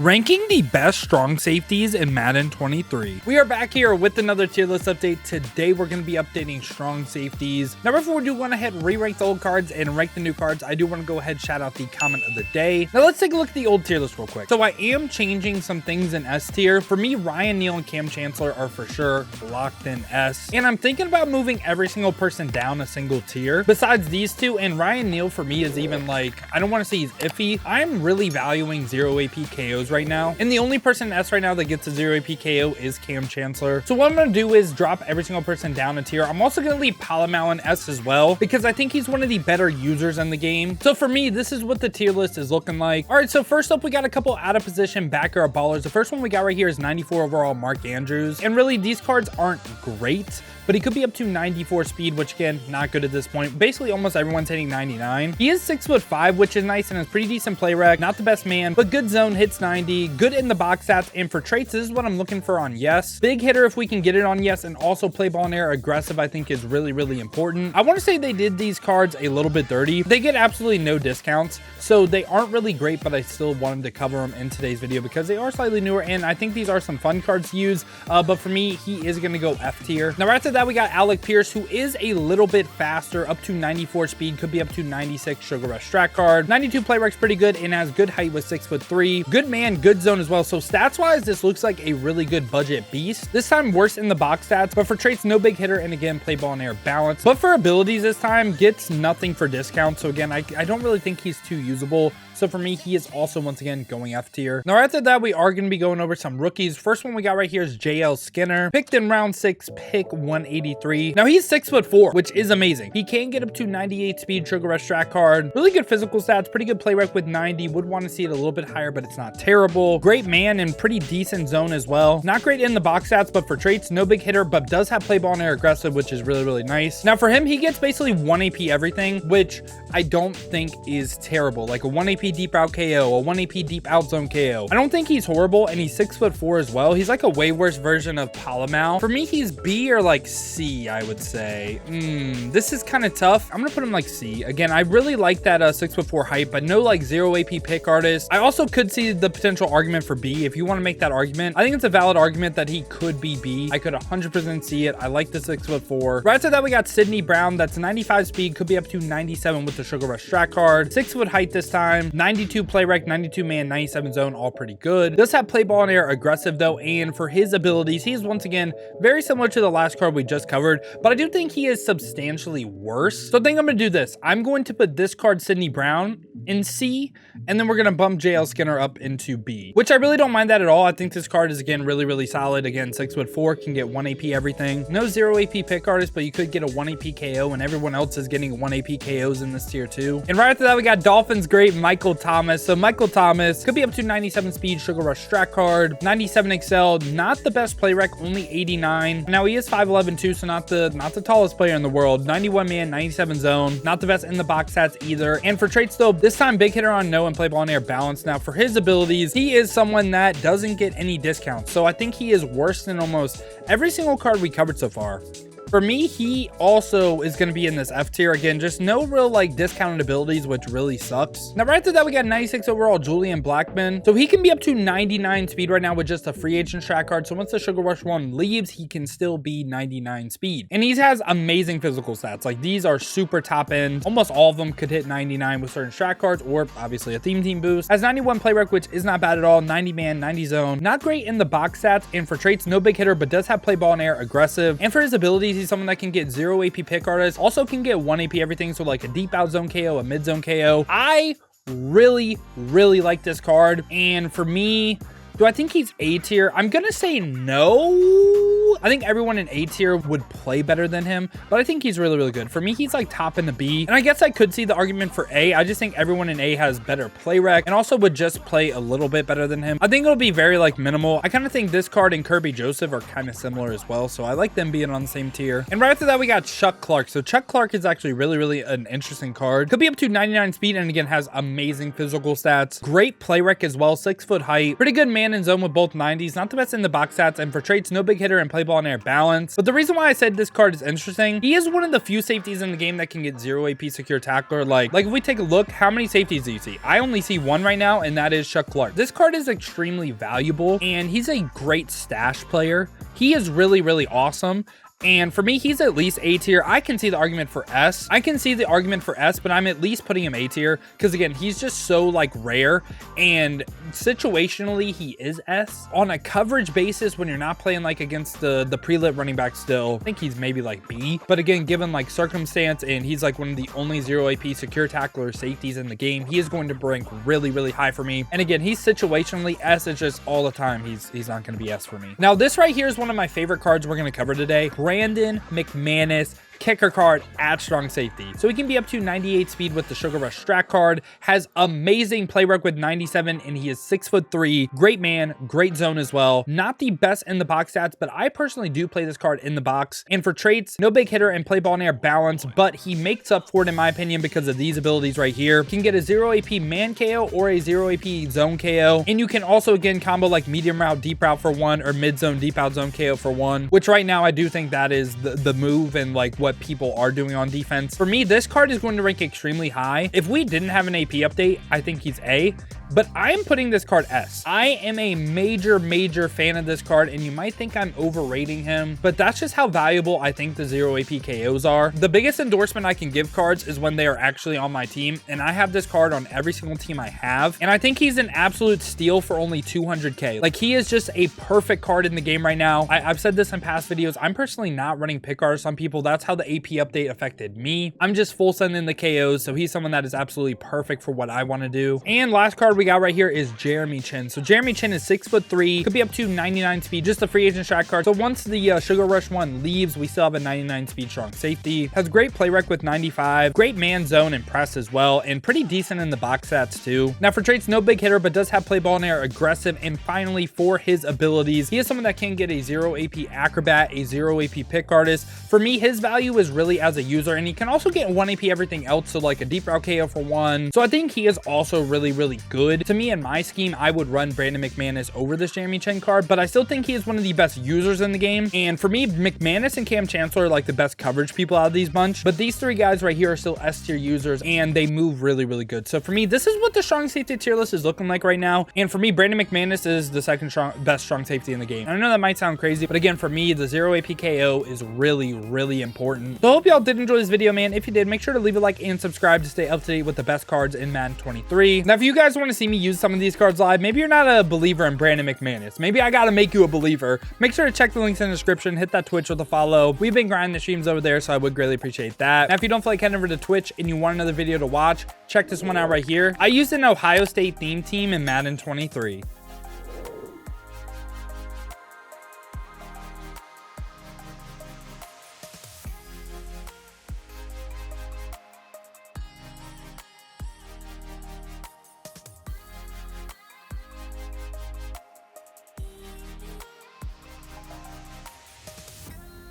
Ranking the best strong safeties in Madden 23. We are back here with another tier list update. Today we're going to be updating strong safeties. Now before we do go ahead and re-rank the old cards and rank the new cards, I do want to go ahead and shout out the comment of the day. Now let's take a look at the old tier list real quick. So I am changing some things in S tier. For me, Ryan, Neal, and Cam Chancellor are for sure locked in S. And I'm thinking about moving every single person down a single tier besides these two. And Ryan Neal for me is even like, I don't want to say he's iffy. I'm really valuing 0 AP KOs right now, and the only person in S right now that gets a 0 AP KO is Cam Chancellor. So what I'm going to do is drop every single person down a tier. I'm also going to leave pola-moa in S as well because I think he's one of the better users in the game. So for me, this is what the tier list is looking like. All right, so first up, we got a couple out of position backer ballers. The first one we got right here is 94 overall Mark Andrews, and really these cards aren't great, but he could be up to 94 speed, which again, not good at this point. Basically, almost everyone's hitting 99. He is 6'5", which is nice and has pretty decent play rec. Not the best man, but good zone, hits 90, good in the box stats. And for traits, this is what I'm looking for on yes. Big hitter if we can get it on yes, and also play ball in air aggressive, I think is really, really important. I want to say they did these cards a little bit dirty. They get absolutely no discounts, so they aren't really great, but I still wanted to cover them in today's video because they are slightly newer, and I think these are some fun cards to use. But for me, he is going to go F tier. Now, right after that, we got Kearse, who is a little bit faster, up to 94 speed, could be up to 96 sugar rush strat card. 92 play rec's pretty good and has good height with 6'3". Good man, good zone as well. So stats wise, this looks like a really good budget beast. This time worse in the box stats, but for traits, no big hitter, and again, play ball in air balance. But for abilities this time, gets nothing for discount. So again, I don't really think he's too usable. So for me, he is also once again going F tier. Now after that, we are going to be going over some rookies. First one we got right here is JL Skinner, picked in round 6, pick 183. Now he's 6'4", which is amazing. He can get up to 98 speed, trigger rush strat card, really good physical stats, pretty good play rec with 90. Would want to see it a little bit higher, but it's not terrible. Great man and pretty decent zone as well. Not great in the box stats, but for traits, no big hitter, but does have play ball and air aggressive, which is really, really nice. Now for him, he gets basically 1 AP everything, which I don't think is terrible. Like a 1 AP deep out KO, a 1 AP deep out zone KO. I don't think he's horrible, and he's 6'4" as well. He's like a way worse version of pola-moa. For me, he's B or like C, I would say. This is kind of tough. I'm gonna put him like C. Again, I really like that 6'4" height, but no like 0 AP pick artist. I also could see the potential argument for B. If you want to make that argument, I think it's a valid argument that he could be B. I could 100% see it. I like the 6'4". Right after that, we got Sidney Brown. That's 95 speed, could be up to 97 with the sugar rush strat card. 6 foot height this time. 92 play rec, 92 man, 97 zone, all pretty good. Does have play ball in air aggressive though, and for his abilities, he is once again very similar to the last card we just covered, but I do think he is substantially worse. So I think I'm gonna do this. I'm going to put this card, Sidney Brown, in C, and then we're gonna bump JL Skinner up into B, which I really don't mind that at all. I think this card is again really, really solid. Again, 6'4", can get 1 AP everything. No 0 AP pick artist, but you could get a 1 AP KO, and everyone else is getting 1 AP KOs in this tier too. And right after that, we got Dolphins great Michael Thomas. So Michael Thomas could be up to 97 speed, sugar rush strat card, 97 excel, not the best play rec, only 89. Now he is 5'11" too, so not the tallest player in the world. 91 man, 97 zone, not the best in the box stats either. And for traits though, this time big hitter on no and play ball in air balance. Now for his abilities, he is someone that doesn't get any discounts. So I think he is worse than almost every single card we covered so far. For me, he also is going to be in this F tier. Again, just no real like discounted abilities, which really sucks. Now right after that, we got 96 overall Julian Blackman. So he can be up to 99 speed right now with just a free agent strat card. So once the sugar rush one leaves, he can still be 99 speed. And he has amazing physical stats. Like these are super top end. Almost all of them could hit 99 with certain strat cards, or obviously a theme team boost. Has 91 play rec, which is not bad at all. 90 man, 90 zone. Not great in the box stats. And for traits, no big hitter, but does have play ball in air aggressive. And for his abilities, he's someone that can get 0 AP pick artist, also can get 1 AP everything, so like a deep out zone KO, a mid zone KO. I really, really like this card, and for me, do I think he's A tier? I'm gonna say no. I think everyone in A tier would play better than him, but I think he's really, really good. For me, he's like top in the B, and I guess I could see the argument for A. I just think everyone in A has better play rec and also would just play a little bit better than him. I think it'll be very like minimal. I kind of think this card and Kirby Joseph are kind of similar as well, so I like them being on the same tier. And right after that, we got Chuck Clark. So Chuck Clark is actually really, really an interesting card. Could be up to 99 speed, and again, has amazing physical stats. Great play rec as well, 6 foot height. Pretty good man in zone with both 90s. Not the best in the box stats, and for traits, no big hitter and play ball in air, balance. But the reason why I said this card is interesting, he is one of the few safeties in the game that can get 0 AP secure tackler. Like if we take a look, how many safeties do you see? I only see one right now, and that is Chuck Clark. This card is extremely valuable, and he's a great stash player. He is really, really awesome. And for me, he's at least A tier. I can see the argument for S. But I'm at least putting him A tier because, again, he's just so like rare, and situationally he is S. On a coverage basis, when you're not playing like against the pre-lit running back still, I think he's maybe like B. But again, given like circumstance, and he's like one of the only 0 AP secure tackler safeties in the game, he is going to rank really, really high for me. And again, he's situationally S. It's just all the time he's not going to be S for me. Now, this right here is one of my favorite cards we're going to cover today. Brandon McManus, kicker card at strong safety. So he can be up to 98 speed with the Sugar Rush strat card, has amazing play rec with 97, and he is 6'3", great man, great zone as well. Not the best in the box stats, but I personally do play this card in the box. And for traits, no big hitter and play ball in air, balance, but he makes up for it in my opinion because of these abilities right here. Can get a 0 AP man KO or a 0 AP zone KO. And you can also again combo like medium route, deep route for 1, or mid zone, deep out zone KO for 1, which right now I do think that is the move and like what people are doing on defense. For me, this card is going to rank extremely high. If we didn't have an AP update, I think he's A, but I am putting this card S. I am a major fan of this card, and you might think I'm overrating him, but that's just how valuable I think the 0 AP KOs are. The biggest endorsement I can give cards is when they are actually on my team, and I have this card on every single team I have, and I think he's an absolute steal for only 200k. Like, he is just a perfect card in the game right now. I've said this in past videos, I'm personally not running pickers. Some people, that's how the AP update affected me. I'm just full sending the KOs, so he's someone that is absolutely perfect for what I want to do. And last card we got right here is Jeremy Chin. So Jeremy Chin is 6'3", could be up to 99 speed, just a free agent strat card. So once the Sugar Rush one leaves, we still have a 99 speed strong safety. Has great play rec with 95, great man zone and press as well, and pretty decent in the box stats too. Now for traits, no big hitter, but does have play ball in air, aggressive, and finally for his abilities, he is someone that can get a 0 AP acrobat, a 0 AP pick artist. For me, his value is really as a user, and he can also get 1 AP everything else, so like a deep route KO for 1. So I think he is also really good. To me, in my scheme, I would run Brandon McManus over this Jeremy Chin card, but I still think he is one of the best users in the game. And for me, McManus and Cam Chancellor are like the best coverage people out of these bunch, but these three guys right here are still S tier users, and they move really good. So for me, this is what the strong safety tier list is looking like right now. And for me, Brandon McManus is the second best strong safety in the game. I know that might sound crazy, but again, for me, the 0 AP KO is really important. So I hope y'all did enjoy this video, man. If you did, make sure to leave a like and subscribe to stay up to date with the best cards in Madden 23. Now, if you guys want to see me use some of these cards live, maybe you're not a believer in Brandon McManus, maybe I gotta make you a believer, make sure to check the links in the description, hit that Twitch with a follow. We've been grinding the streams over there, so I would greatly appreciate that. Now, if you don't feel like heading over to Twitch and you want another video to watch, check this one out right here. I used an Ohio State theme team in Madden 23.